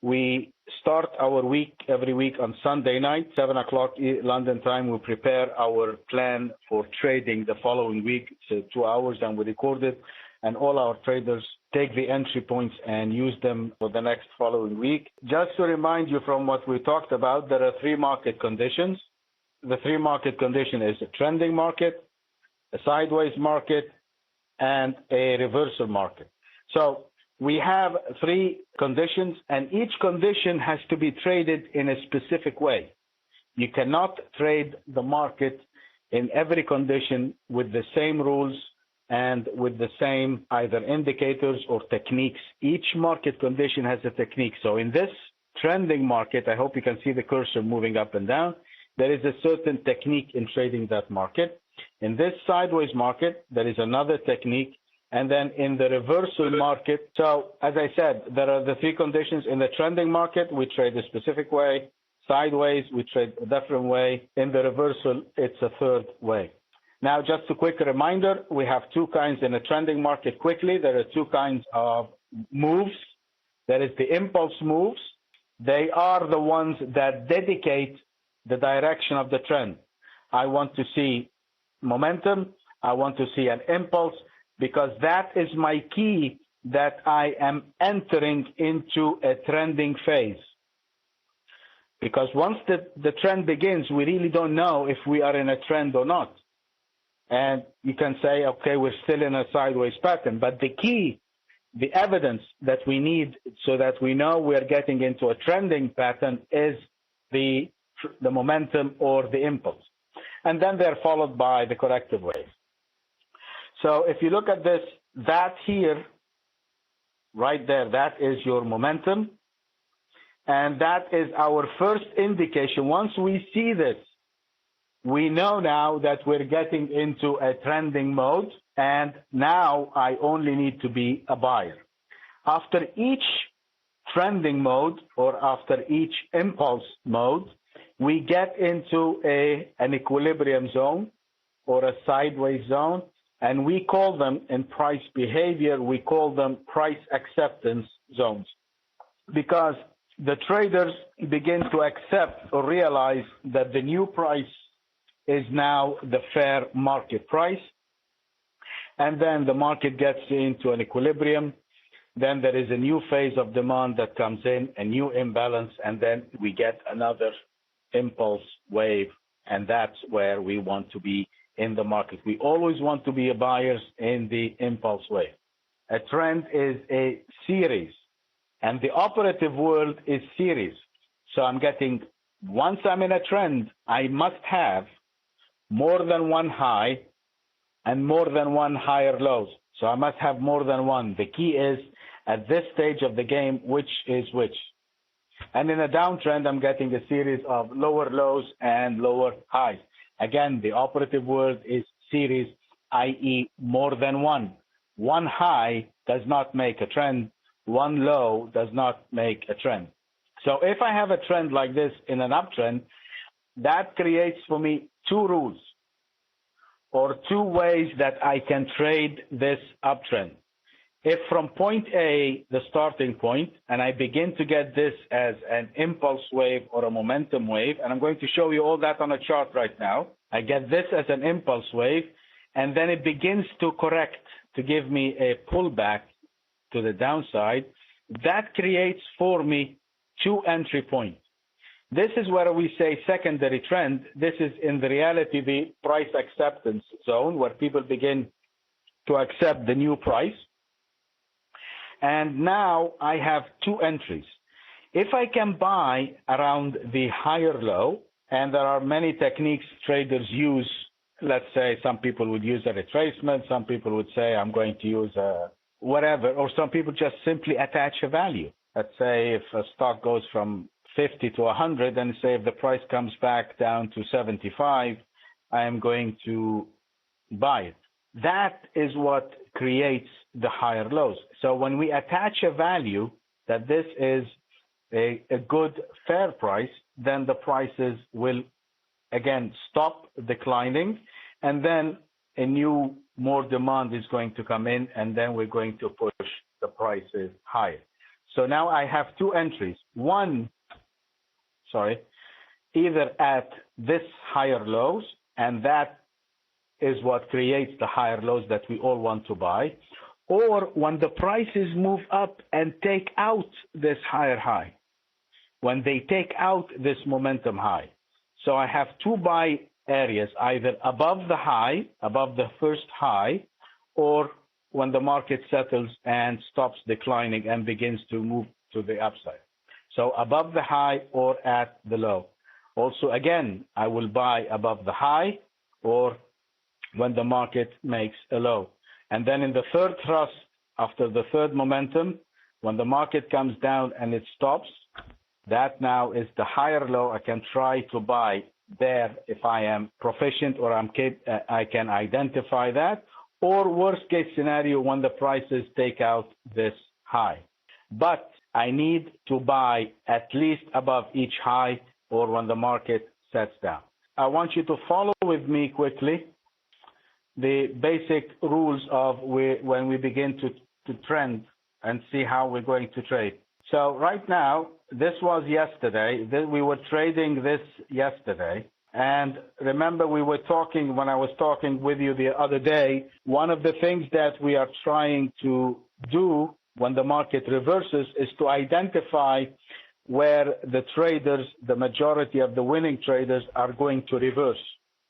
We start our week every week on Sunday night, 7 o'clock London time. We prepare our plan for trading the following week. It's 2 hours and we record it. And all our traders take the entry points and use them for the next following week. Just to remind you from what we talked about, there are three market conditions. The three market condition is a trending market, a sideways market, and a reversal market. So we have three conditions, and each condition has to be traded in a specific way. You cannot trade the market in every condition with the same rules and with the same either indicators or techniques. Each market condition has a technique. So in this trending market, I hope you can see the cursor moving up and down. There is a certain technique in trading that market. In this sideways market, there is another technique. And then in the reversal market, so as I said, there are the three conditions. In the trending market, we trade a specific way. Sideways, we trade a different way. In the reversal, it's a third way. Now, just a quick reminder, we have two kinds in the trending market. Quickly, there are two kinds of moves. There is the impulse moves. They are the ones that dedicate the direction of the trend. I want to see momentum. I want to see an impulse, because that is my key that I am entering into a trending phase. Because once the trend begins, we really don't know if we are in a trend or not. And you can say, okay, we're still in a sideways pattern. But the key, the evidence that we need so that we know we're getting into a trending pattern is the momentum or the impulse. And then they're followed by the corrective wave. So if you look at this, that here, right there, that is your momentum. And that is our first indication. Once we see this, we know now that we're getting into a trending mode. And now I only need to be a buyer. After each trending mode or after each impulse mode, we get into an equilibrium zone or a sideways zone. And we call them, in price behavior, we call them price acceptance zones, because the traders begin to accept or realize that the new price is now the fair market price. And then the market gets into an equilibrium. Then there is a new phase of demand that comes in, a new imbalance, and then we get another impulse wave. And that's where we want to be in the market. We always want to be buyers in the impulse wave. A trend is a series, and the operative word is series. So I'm getting, once I'm in a trend, I must have more than one high and more than one higher lows. So I must have more than one. The key is, at this stage of the game, which is which. And in a downtrend, I'm getting a series of lower lows and lower highs. Again, the operative word is series, i.e. more than one. One high does not make a trend. One low does not make a trend. So if I have a trend like this in an uptrend, that creates for me two rules or two ways that I can trade this uptrend. If from point A, the starting point, and I begin to get this as an impulse wave or a momentum wave, and I'm going to show you all that on a chart right now. I get this as an impulse wave, and then it begins to correct, to give me a pullback to the downside. That creates for me two entry points. This is where we say secondary trend. This is in the reality the price acceptance zone, where people begin to accept the new price. And now I have two entries. If I can buy around the higher low, and there are many techniques traders use, let's say some people would use a retracement, some people would say I'm going to use a whatever, or some people just simply attach a value. Let's say if a stock goes from 50 to 100, and say if the price comes back down to 75, I am going to buy it. That is what creates the higher lows. So when we attach a value that this is a good fair price, then the prices will again stop declining, and then a new more demand is going to come in, and then we're going to push the prices higher. So now I have two entries. One, either at this higher lows, and that is what creates the higher lows that we all want to buy, or when the prices move up and take out this higher high, when they take out this momentum high. So I have two buy areas, either above the high, above the first high, or when the market settles and stops declining and begins to move to the upside. So above the high or at the low. Also, again, I will buy above the high or when the market makes a low. And then in the third thrust, after the third momentum, when the market comes down and it stops, that now is the higher low. I can try to buy there if I am proficient or I can identify that. Or worst case scenario, when the prices take out this high. But I need to buy at least above each high or when the market sets down. I want you to follow with me quickly the basic rules of when we begin to trend and see how we're going to trade. So right now, this was yesterday. We were trading this yesterday. And remember, we were talking, when I was talking with you the other day, one of the things that we are trying to do when the market reverses is to identify where the traders, the majority of the winning traders, are going to reverse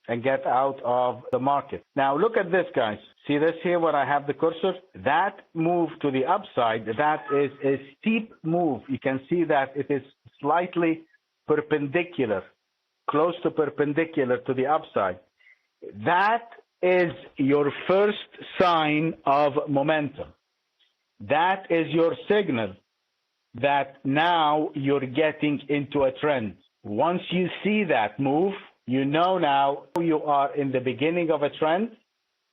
and get out of the market. Now look at this, guys. See this here where I have the cursor? That move to the upside, that is a steep move. You can see that it is slightly perpendicular, close to perpendicular to the upside. That is your first sign of momentum. That is your signal that now you're getting into a trend. Once you see that move, you know now you are in the beginning of a trend.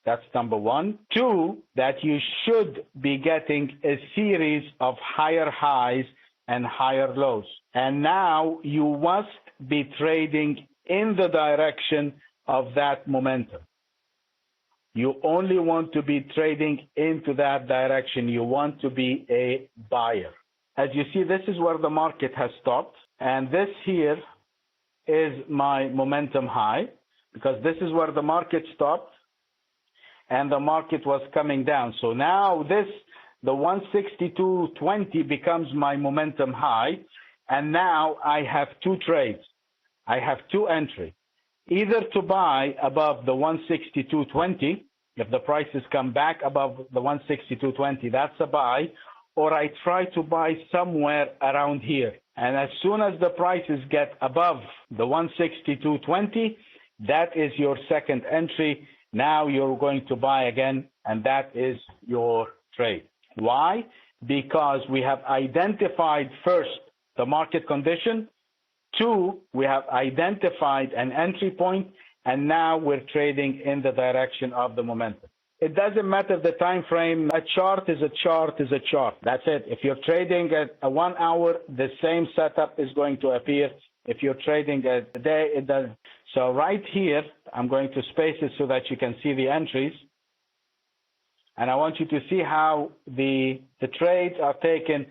That's number one. Two, that you should be getting a series of higher highs and higher lows. And now you must be trading in the direction of that momentum. You only want to be trading into that direction. You want to be a buyer. As you see, this is where the market has stopped. And this here is my momentum high, because this is where the market stopped and the market was coming down. So now the 162.20 becomes my momentum high. And now I have two trades. I have two entries. Either to buy above the 162.20, if the prices come back above the 162.20, that's a buy, or I try to buy somewhere around here. And as soon as the prices get above the 162.20, that is your second entry. Now you're going to buy again, and that is your trade. Why? Because we have identified first the market condition. Two, we have identified an entry point, and now we're trading in the direction of the momentum. It doesn't matter the time frame. A chart is a chart is a chart. That's it. If you're trading at a 1 hour, the same setup is going to appear. If you're trading at a day, it doesn't. So right here, I'm going to space it so that you can see the entries. And I want you to see how the trades are taken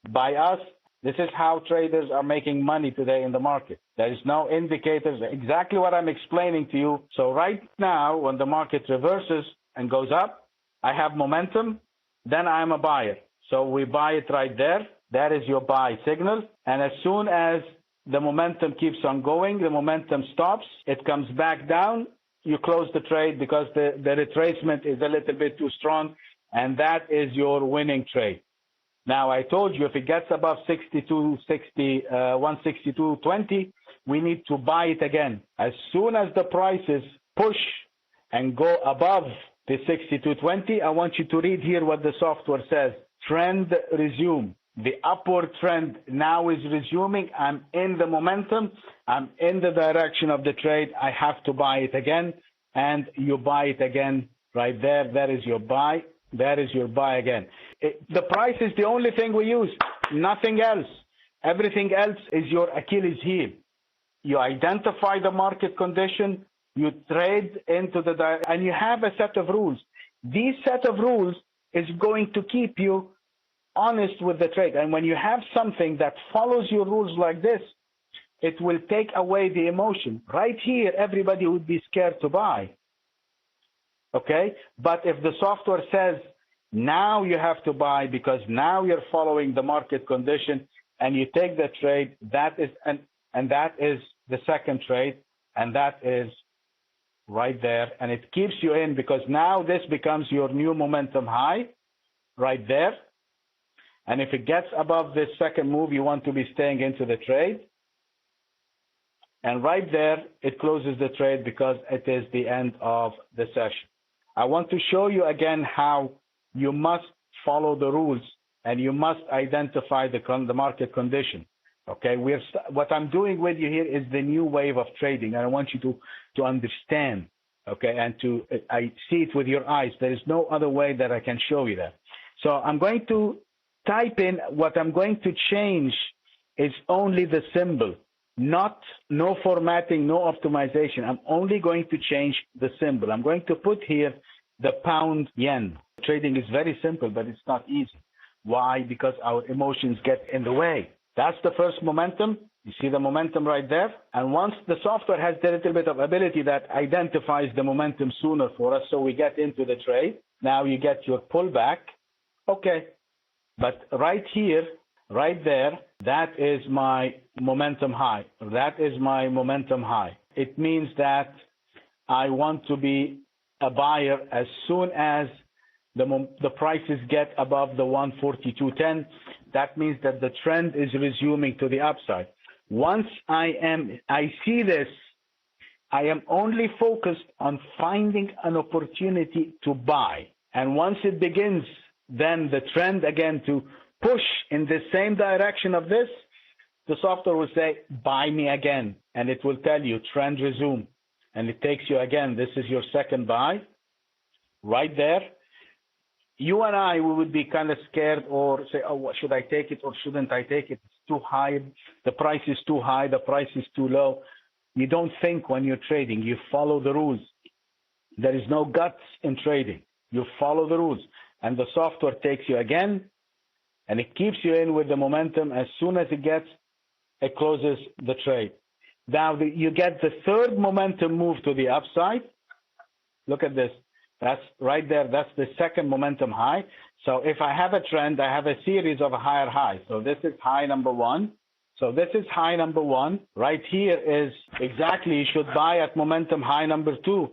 by us. This is how traders are making money today in the market. There is no indicators, exactly what I'm explaining to you. So right now, when the market reverses and goes up, I have momentum, then I'm a buyer. So we buy it right there. That is your buy signal. And as soon as the momentum keeps on going, the momentum stops, it comes back down, you close the trade because the retracement is a little bit too strong, and that is your winning trade. Now, I told you if it gets above 162.20, we need to buy it again. As soon as the prices push and go above the 62.20, I want you to read here what the software says. Trend resume. The upward trend now is resuming. I'm in the momentum. I'm in the direction of the trade. I have to buy it again. And you buy it again right there. That is your buy. That is your buy again. The price is the only thing we use, nothing else. Everything else is your Achilles heel. You identify the market condition, you trade into and you have a set of rules. This set of rules is going to keep you honest with the trade. And when you have something that follows your rules like this, it will take away the emotion. Right here, everybody would be scared to buy. Okay? But if the software says, now you have to buy because now you're following the market condition and you take the trade, that is, and that is the second trade, and that is right there. And it keeps you in because now this becomes your new momentum high right there. And if it gets above this second move, you want to be staying into the trade. And right there, it closes the trade because it is the end of the session. I want to show you again how you must follow the rules and you must identify the market condition. Okay, what I'm doing with you here is the new wave of trading, and I want you to understand. Okay, and I see it with your eyes. There is no other way that I can show you that. So I'm going to type in what I'm going to change is only the symbol, no formatting, no optimization. I'm only going to change the symbol. I'm going to put here the pound yen. Trading is very simple, but it's not easy. Why? Because our emotions get in the way. That's the first momentum. You see the momentum right there? And once the software has a little bit of ability that identifies the momentum sooner for us, so we get into the trade. Now you get your pullback. Okay. But right here, right there, that is my momentum high. That is my momentum high. It means that I want to be a buyer as soon as the prices get above the 142.10. That means that the trend is resuming to the upside. Once I see this, I am only focused on finding an opportunity to buy. And once it begins, then the trend again to push in the same direction of this, the software will say, buy me again. And it will tell you, trend resume. And it takes you again, this is your second buy, right there. You and I, we would be kind of scared or say, oh, should I take it or shouldn't I take it? It's too high. The price is too high. The price is too low. You don't think when you're trading. You follow the rules. There is no guts in trading. You follow the rules. And the software takes you again, and it keeps you in with the momentum. As soon as it closes the trade. Now you get the third momentum move to the upside. Look at this. That's right there. That's the second momentum high. So if I have a trend, I have a series of higher highs. So this is high number one. So this is high number one. Right here is exactly, you should buy at momentum high number two.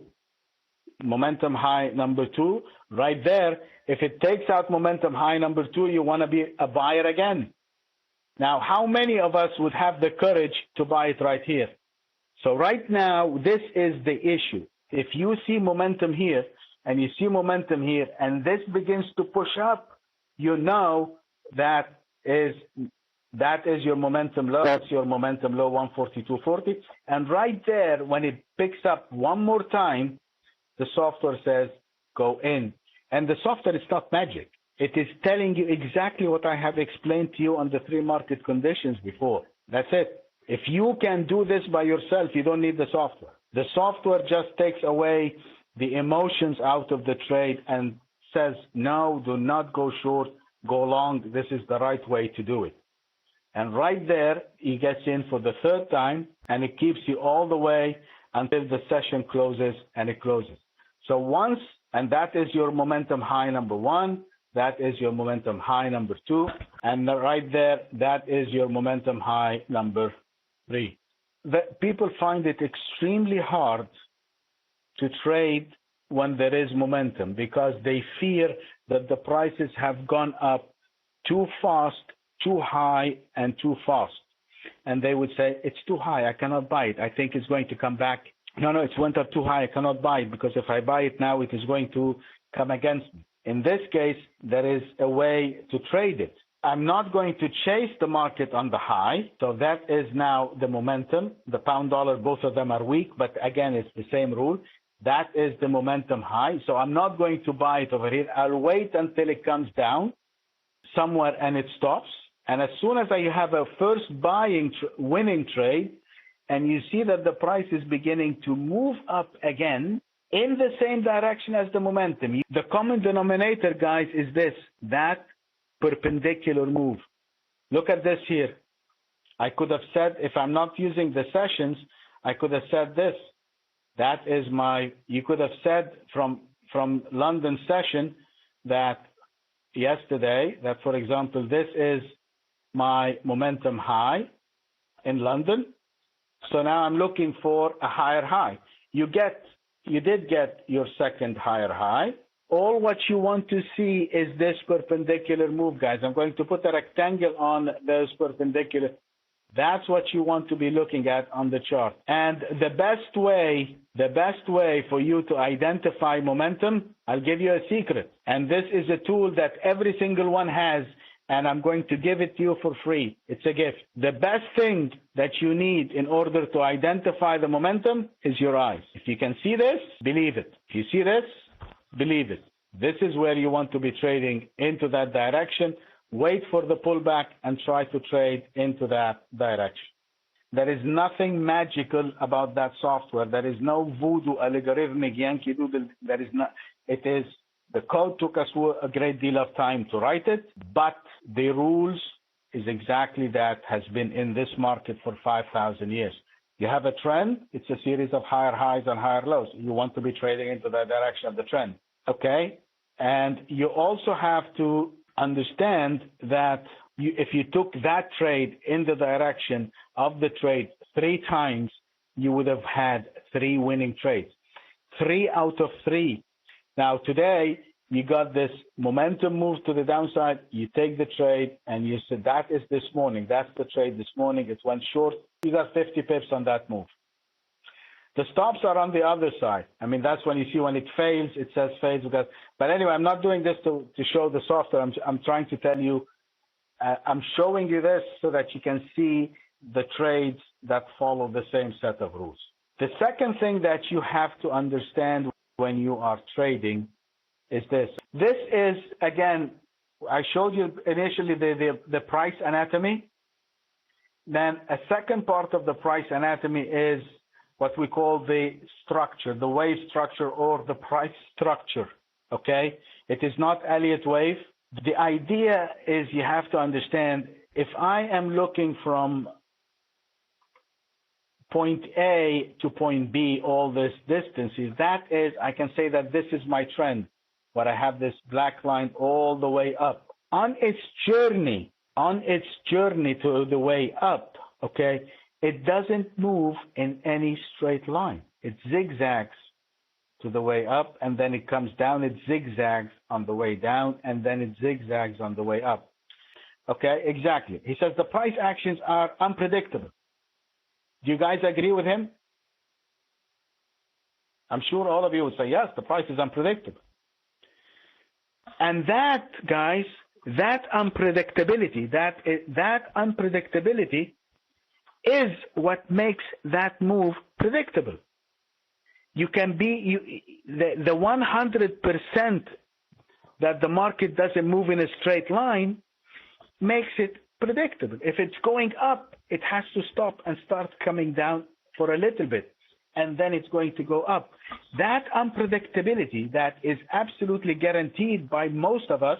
Momentum high number two. Right there, if it takes out momentum high number two, you want to be a buyer again. Now, how many of us would have the courage to buy it right here? So right now, this is the issue. If you see momentum here, and you see momentum here, and this begins to push up, you know that is your momentum low. That's your momentum low, 142.40. And right there, when it picks up one more time, the software says, go in. And the software is not magic. It is telling you exactly what I have explained to you on the three market conditions before. That's it. If you can do this by yourself, you don't need the software. The software just takes away the emotions out of the trade and says, no, do not go short, go long. This is the right way to do it. And right there, he gets in for the third time, and it keeps you all the way until the session closes, and it closes. So once, and that is your momentum high number one, that is your momentum high number two, and right there, that is your momentum high number three. People find it extremely hard to trade when there is momentum because they fear that the prices have gone up too fast, too high, and too fast. And they would say, it's too high, I cannot buy it. I think it's going to come back. No, it went up too high, I cannot buy it because if I buy it now, it is going to come against me. In this case, there is a way to trade it. I'm not going to chase the market on the high. So that is now the momentum. The pound dollar, both of them are weak, but again, it's the same rule. That is the momentum high. So I'm not going to buy it over here. I'll wait until it comes down somewhere and it stops. And as soon as I have a first winning trade, and you see that the price is beginning to move up again in the same direction as the momentum. The common denominator, guys, is this, that perpendicular move. Look at this here. I could have said, if I'm not using the sessions, I could have said this. That is my, you could have said from London session that yesterday, that for example, this is my momentum high in London. So now I'm looking for a higher high. You did get your second higher high. All what you want to see is this perpendicular move, guys. I'm going to put a rectangle on those perpendicular. That's what you want to be looking at on the chart. And the best way for you to identify momentum, I'll give you a secret. And this is a tool that every single one has, and I'm going to give it to you for free. It's a gift. The best thing that you need in order to identify the momentum is your eyes. If you can see this, believe it. If you see this, believe it. This is where you want to be trading into that direction. Wait for the pullback and try to trade into that direction. There is nothing magical about that software. There is no voodoo, algorithmic Yankee Doodle. There is not. It is, the code took us a great deal of time to write it, but the rules is exactly that, has been in this market for 5,000 years. You have a trend, it's a series of higher highs and higher lows. You want to be trading into the direction of the trend, okay? And you also have to understand that if you took that trade in the direction of the trade 3 times, you would have had 3 winning trades, 3 out of 3. Now today, you got this momentum move to the downside, you take the trade and you said, that is this morning, that's the trade this morning, it went short, you got 50 pips on that move. The stops are on the other side. I mean, that's when you see when it fails, it says fails. But anyway, I'm not doing this to show the software. I'm trying to tell you, I'm showing you this so that you can see the trades that follow the same set of rules. The second thing that you have to understand when you are trading is this. This is, again, I showed you initially the price anatomy. Then a second part of the price anatomy is what we call the structure, the wave structure or the price structure, okay? It is not Elliott wave. The idea is you have to understand, if I am looking from point A to point B, all this distances, that is, I can say that this is my trend, where I have this black line all the way up. On its journey to the way up, okay, it doesn't move in any straight line. It zigzags to the way up, and then it comes down. It zigzags on the way down, and then it zigzags on the way up. Okay, exactly. He says the price actions are unpredictable. Do you guys agree with him? I'm sure all of you would say, yes, the price is unpredictable. And that, guys, that unpredictability, that unpredictability is what makes that move predictable. You can be, the 100% that the market doesn't move in a straight line makes it predictable. If it's going up, it has to stop and start coming down for a little bit, and then it's going to go up. That unpredictability that is absolutely guaranteed by most of us,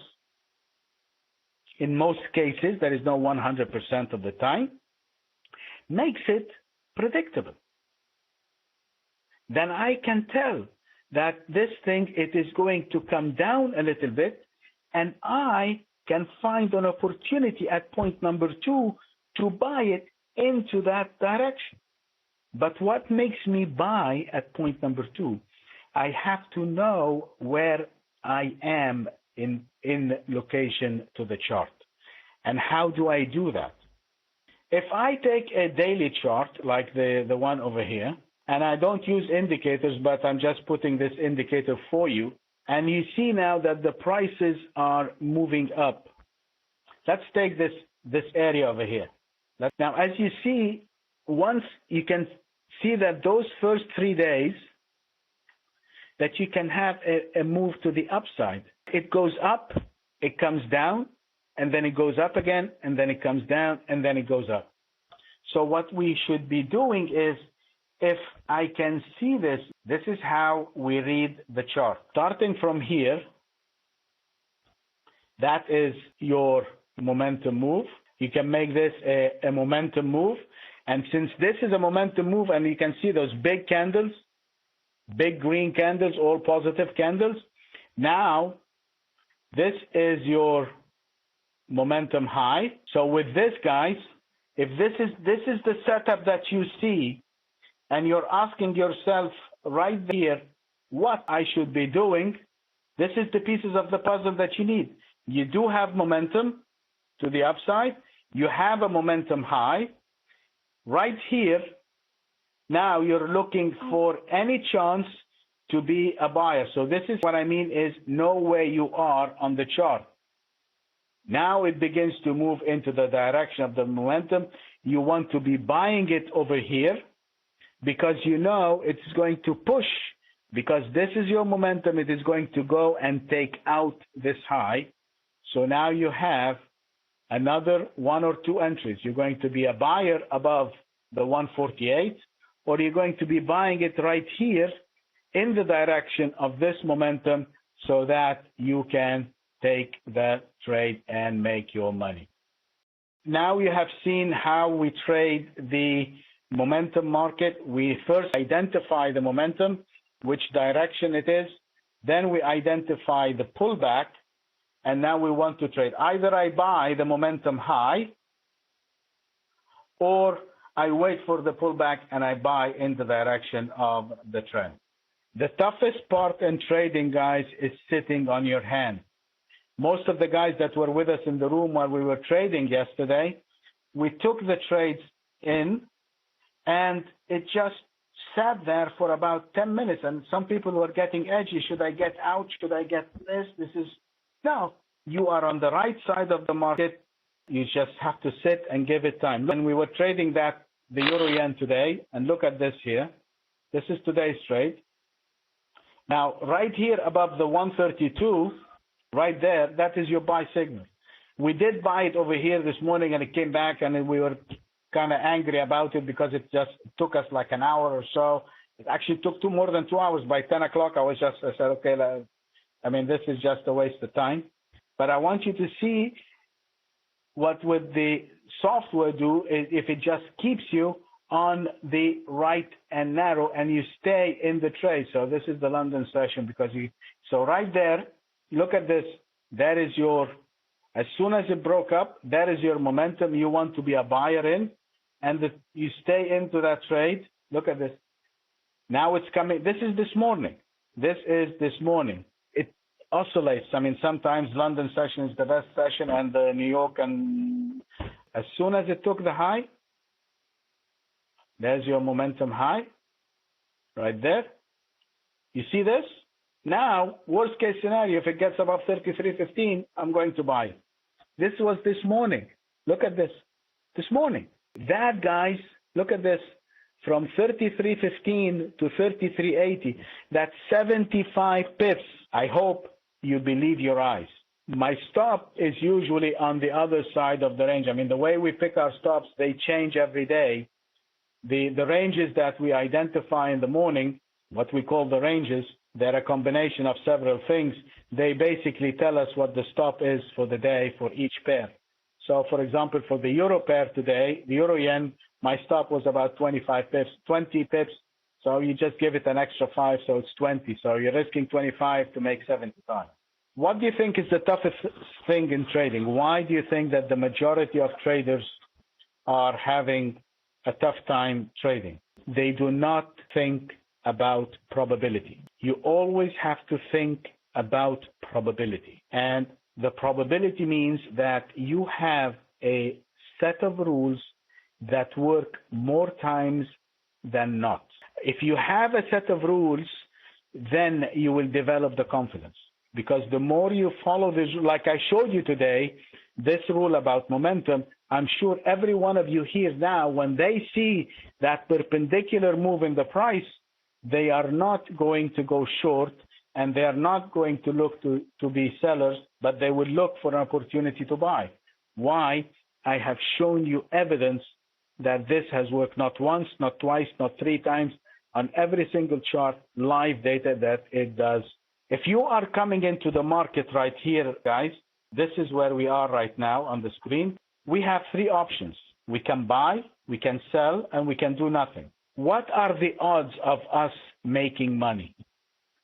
in most cases, there is no 100% of the time, makes it predictable. Then I can tell that this thing, it is going to come down a little bit, and I can find an opportunity at point number 2 to buy it into that direction. But what makes me buy at point number 2? I have to know where I am in location to the chart. And how do I do that? If I take a daily chart like the one over here, and I don't use indicators, but I'm just putting this indicator for you, and you see now that the prices are moving up. Let's take this area over here. Now, as you see, once you can see that those first 3 days, that you can have a move to the upside. It goes up, it comes down, and then it goes up again, and then it comes down, and then it goes up. So what we should be doing is, if I can see this, this is how we read the chart. Starting from here, That is your momentum move. You can make this a momentum move. And since this is a momentum move, and you can see those big candles, big green candles, all positive candles, now this is your momentum high. So with this, guys, if this is the setup that you see, and you're asking yourself right here what I should be doing, this is the pieces of the puzzle that you need. You do have momentum to the upside. You have a momentum high. Right here, now you're looking for any chance to be a buyer. So this is what I mean is know where you are on the chart. Now it begins to move into the direction of the momentum. You want to be buying it over here because you know it's going to push, because this is your momentum. It is going to go and take out this high. So now you have another 1 or 2 entries. You're going to be a buyer above the 148, or you're going to be buying it right here in the direction of this momentum so that you can take the trade and make your money. Now you have seen how we trade the momentum market. We first identify the momentum, which direction it is. Then we identify the pullback. And now we want to trade. Either I buy the momentum high, or I wait for the pullback and I buy in the direction of the trend. The toughest part in trading, guys, is sitting on your hand. Most of the guys that were with us in the room while we were trading yesterday, we took the trades in, and it just sat there for about 10 minutes. And some people were getting edgy. Should I get out? Should I get this? No, you are on the right side of the market. You just have to sit and give it time. When we were trading the euro yen today, and look at this here. This is today's trade. Now, right here above the 132, right there, that is your buy signal. We did buy it over here this morning, and it came back, and we were kind of angry about it because it just took us like an hour or so. It actually took more than 2 hours. By 10 o'clock, I said, okay, this is just a waste of time. But I want you to see what would the software do if it just keeps you on the right and narrow and you stay in the trade. So this is the London session so right there, look at this. That is as soon as it broke up, that is your momentum. You want to be a buyer in, and you stay into that trade. Look at this. Now it's coming. This is this morning. It oscillates. Sometimes London session is the best session, and the New York, and as soon as it took the high, there's your momentum high right there. You see this? Now, worst case scenario, if it gets above 33.15, I'm going to buy it. This was this morning. Look at this. This morning. That, guys, look at this. From 33.15 to 33.80, that's 75 pips. I hope you believe your eyes. My stop is usually on the other side of the range. The way we pick our stops, they change every day. The ranges that we identify in the morning, what we call the ranges, they're a combination of several things. They basically tell us what the stop is for the day for each pair. So, for example, for the euro pair today, the euro yen, my stop was about 25 pips, 20 pips. So you just give it an extra 5, so it's 20. So you're risking 25 to make 75. What do you think is the toughest thing in trading? Why do you think that the majority of traders are having a tough time trading? They do not think about probability. You always have to think about probability. And the probability means that you have a set of rules that work more times than not. If you have a set of rules, then you will develop the confidence. Because the more you follow this, like I showed you today, this rule about momentum, I'm sure every one of you here now, when they see that perpendicular move in the price, they are not going to go short, and they are not going to look to be sellers, but they will look for an opportunity to buy. Why? I have shown you evidence that this has worked not once, not twice, not 3 times, on every single chart, live data that it does. If you are coming into the market right here, guys, This is where we are right now on the screen. We have three options. We can buy, we can sell, and we can do nothing. What are the odds of us making money?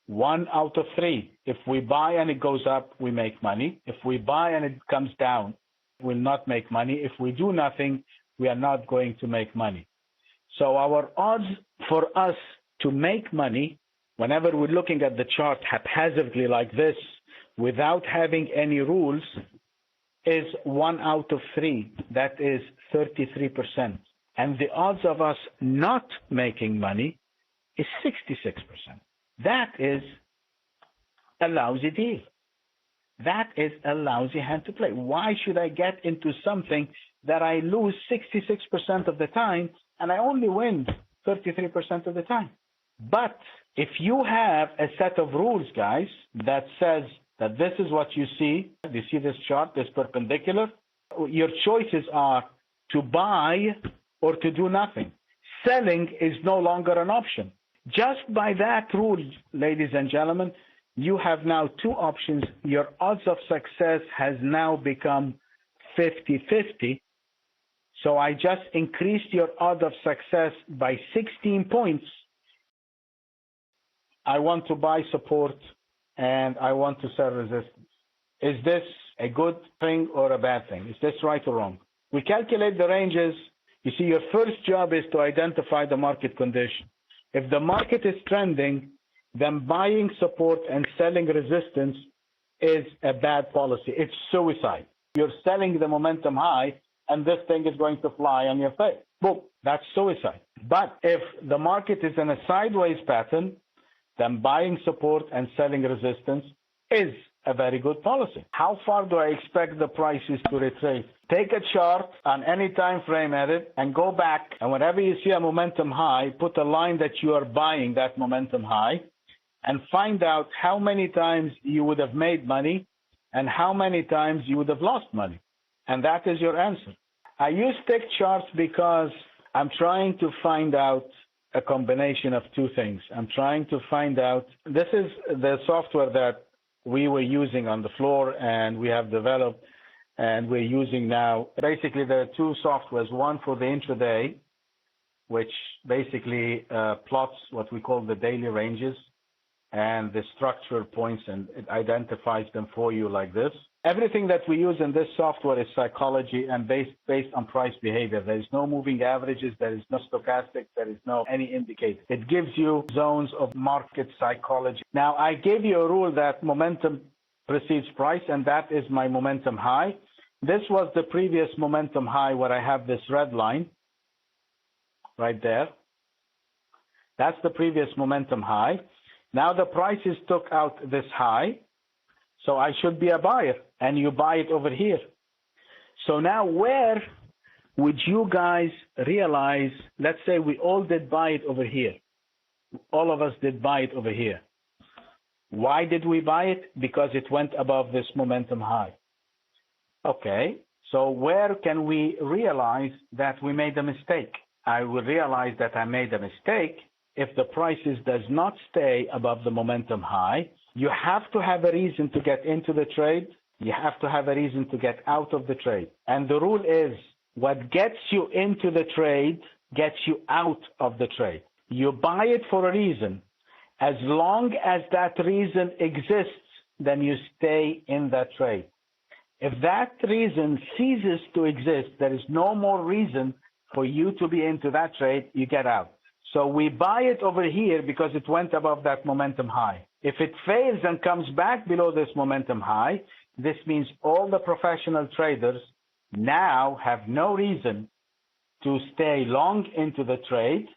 1 out of 3. If we buy and it goes up, we make money. If we buy and it comes down, we'll not make money. If we do nothing, we are not going to make money. So our odds for us to make money, whenever we're looking at the chart haphazardly like this, without having any rules, is 1 out of 3. That is 33%. And the odds of us not making money is 66%. That is a lousy deal. That is a lousy hand to play. Why should I get into something that I lose 66% of the time and I only win 33% of the time? But if you have a set of rules, guys, that says that this is what you see this chart, this perpendicular, your choices are to buy or to do nothing. Selling is no longer an option. Just by that rule, ladies and gentlemen, you have now two options. Your odds of success has now become 50-50. So I just increased your odds of success by 16 points. I want to buy support and I want to sell resistance. Is this a good thing or a bad thing? Is this right or wrong? We calculate the ranges. You see, your first job is to identify the market condition. If the market is trending, then buying support and selling resistance is a bad policy. It's suicide. You're selling the momentum high and this thing is going to fly on your face. Boom, that's suicide. But if the market is in a sideways pattern, then buying support and selling resistance is a very good policy. How far do I expect the prices to retrace? Take a chart on any time frame at it and go back, and whenever you see a momentum high, put a line that you are buying that momentum high and find out how many times you would have made money and how many times you would have lost money. And that is your answer. I use stick charts because I'm trying to find out a combination of two things. I'm trying to find out, this is the software that we were using on the floor and we have developed and we're using now. Basically, there are two softwares, one for the intraday, which basically plots what we call the daily ranges and the structure points, and it identifies them for you like this. Everything that we use in this software is psychology and based on price behavior. There is no moving averages, there is no stochastic, there is no any indicator. It gives you zones of market psychology. Now, I gave you a rule that momentum precedes price, and that is my momentum high. This was the previous momentum high where I have this red line right there. That's the previous momentum high. Now the prices took out this high, so I should be a buyer, and you buy it over here. So now where would you guys realize, let's say we all did buy it over here. All of us did buy it over here. Why did we buy it? Because it went above this momentum high. Okay, so where can we realize that we made a mistake? I will realize that I made a mistake if the prices does not stay above the momentum high. You have to have a reason to get into the trade. You have to have a reason to get out of the trade. And the rule is, what gets you into the trade gets you out of the trade. You buy it for a reason. As long as that reason exists, then you stay in that trade. If that reason ceases to exist, there is no more reason for you to be into that trade, you get out. So we buy it over here because it went above that momentum high. If it fails and comes back below this momentum high, this means all the professional traders now have no reason to stay long into the trade.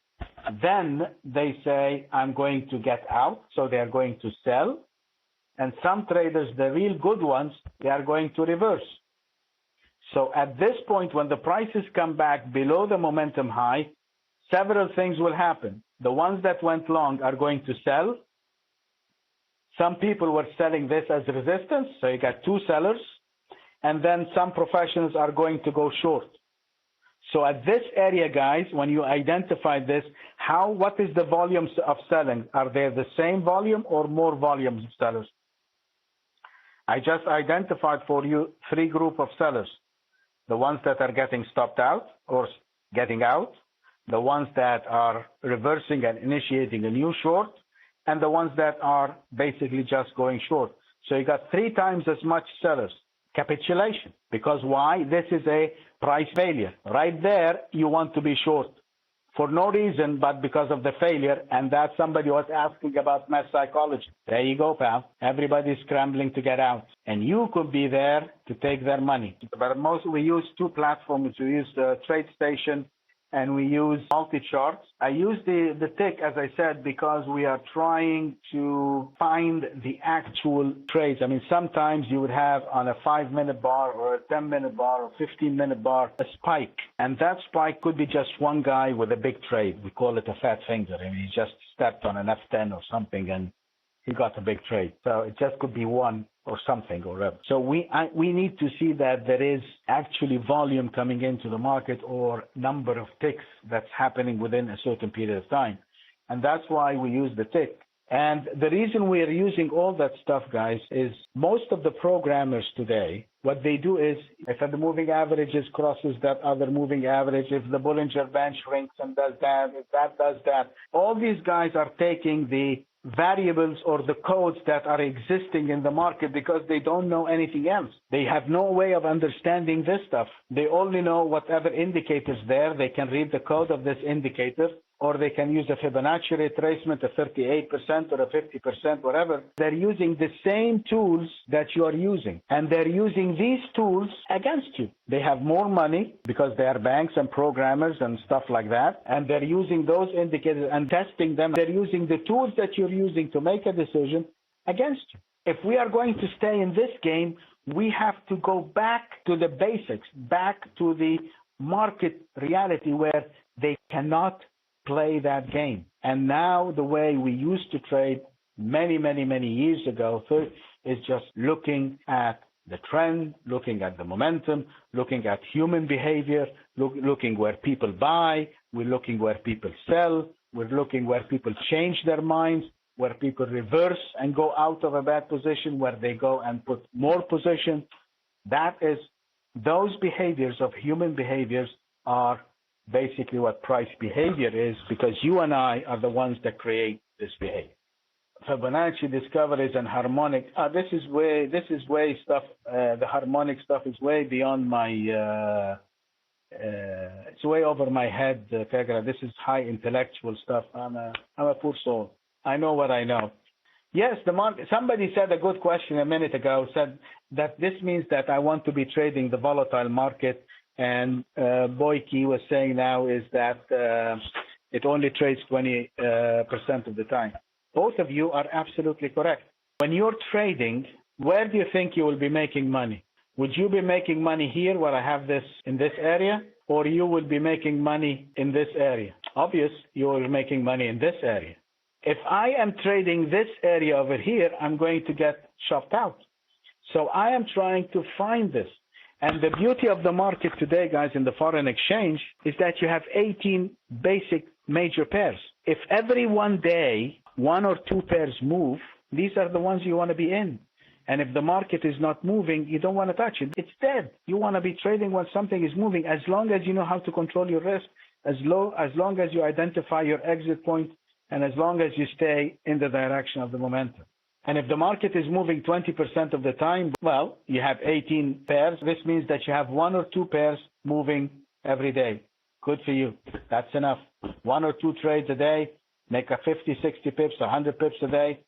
Then they say, I'm going to get out. So they are going to sell. And some traders, the real good ones, they are going to reverse. So at this point, when the prices come back below the momentum high, several things will happen. The ones that went long are going to sell. Some people were selling this as resistance, so you got two sellers. And then some professionals are going to go short. So at this area, guys, when you identify this, what is the volumes of selling? Are they the same volume or more volumes of sellers? I just identified for you three groups of sellers. The ones that are getting stopped out or getting out, the ones that are reversing and initiating a new short, and the ones that are basically just going short. So you got 3 times as much sellers. Capitulation. Because why? This is a price failure. Right there, you want to be short for no reason but because of the failure, and that somebody was asking about mass psychology. There you go, pal. Everybody's scrambling to get out, and you could be there to take their money. But we use 2 platforms. We use the TradeStation and we use multi-charts. I use the tick, as I said, because we are trying to find the actual trades. I mean, sometimes you would have on a 5-minute bar or a 10-minute bar or 15-minute bar a spike. And that spike could be just one guy with a big trade. We call it a fat finger. I mean, he just stepped on an F10 or something and he got a big trade. So it just could be one or something or whatever. So we need to see that there is actually volume coming into the market or number of ticks that's happening within a certain period of time. And that's why we use the tick. And the reason we are using all that stuff, guys, is most of the programmers today, what they do is if the moving averages crosses that other moving average, if the Bollinger Band shrinks and does that, if that does that, all these guys are taking the variables or the codes that are existing in the market because they don't know anything else. They have no way of understanding this stuff. They only know whatever indicators there. They can read the code of this indicator, or they can use a Fibonacci retracement, a 38% or a 50%, whatever. They're using the same tools that you are using, and they're using these tools against you. They have more money because they are banks and programmers and stuff like that, and they're using those indicators and testing them. They're using the tools that you're using to make a decision against you. If we are going to stay in this game, we have to go back to the basics, back to the market reality where they cannot play that game. And now the way we used to trade many years ago is just looking at the trend, looking at the momentum, looking at human behavior, looking where people buy, we're looking where people sell, we're looking where people change their minds, where people reverse and go out of a bad position, where they go and put more position. That is, those behaviors of human behaviors are basically what price behavior is, because you and I are the ones that create this behavior. Fibonacci discoveries and harmonic. This is way stuff. The harmonic stuff is way beyond my. It's way over my head, Kagra. This is high intellectual stuff. I'm a poor soul. I know what I know. Yes, the market. Somebody said a good question a minute ago. Said that this means that I want to be trading the volatile market. And Boyke was saying now is that it only trades 20% of the time. Both of you are absolutely correct. When you're trading, where do you think you will be making money? Would you be making money here where I have this in this area, or you will be making money in this area? Obvious, you will be making money in this area. If I am trading this area over here, I'm going to get shoved out. So I am trying to find this. And the beauty of the market today, guys, in the foreign exchange is that you have 18 basic major pairs. If every one day, 1 or 2 pairs move, these are the ones you want to be in. And if the market is not moving, you don't want to touch it. It's dead. You want to be trading when something is moving, as long as you know how to control your risk, as long as you identify your exit point, and as long as you stay in the direction of the momentum. And if the market is moving 20% of the time, well, you have 18 pairs. This means that you have 1 or 2 pairs moving every day. Good for you. That's enough. 1 or 2 trades a day, make a 50, 60 pips, 100 pips a day.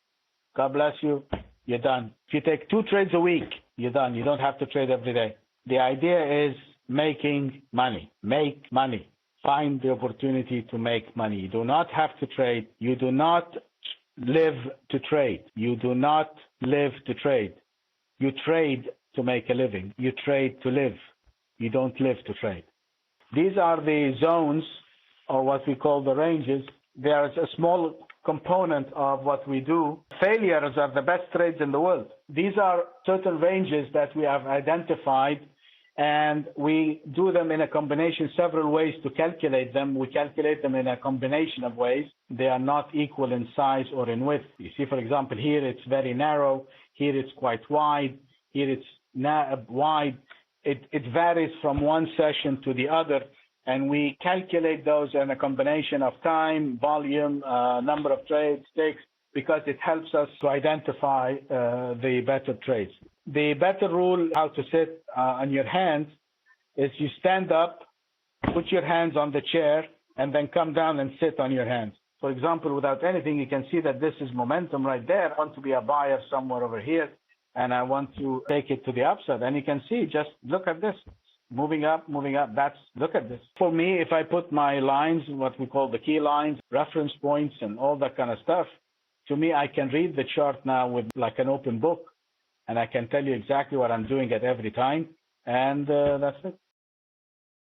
God bless you. You're done. If you take 2 trades a week, you're done. You don't have to trade every day. The idea is making money. Make money. Find the opportunity to make money. You do not have to trade. You do not live to trade. You do not live to trade. You trade to make a living. You trade to live. You don't live to trade. These are the zones, or what we call the ranges. They are a small component of what we do. Failures are the best trades in the world. These are certain ranges that we have identified, and we do them in a combination, several ways to calculate them. We calculate them in a combination of ways. They are not equal in size or in width. You see, for example, here it's very narrow. Here it's quite wide. Here it's wide. It varies from one session to the other, and we calculate those in a combination of time, volume, number of trades, stakes, because it helps us to identify the better trades. The better rule how to sit on your hands is you stand up, put your hands on the chair, and then come down and sit on your hands. For example, without anything, you can see that this is momentum right there. I want to be a buyer somewhere over here, and I want to take it to the upside. And you can see, just look at this. Moving up, look at this. For me, if I put my lines, what we call the key lines, reference points, and all that kind of stuff, to me, I can read the chart now with like an open book, and I can tell you exactly what I'm doing at every time. And that's it.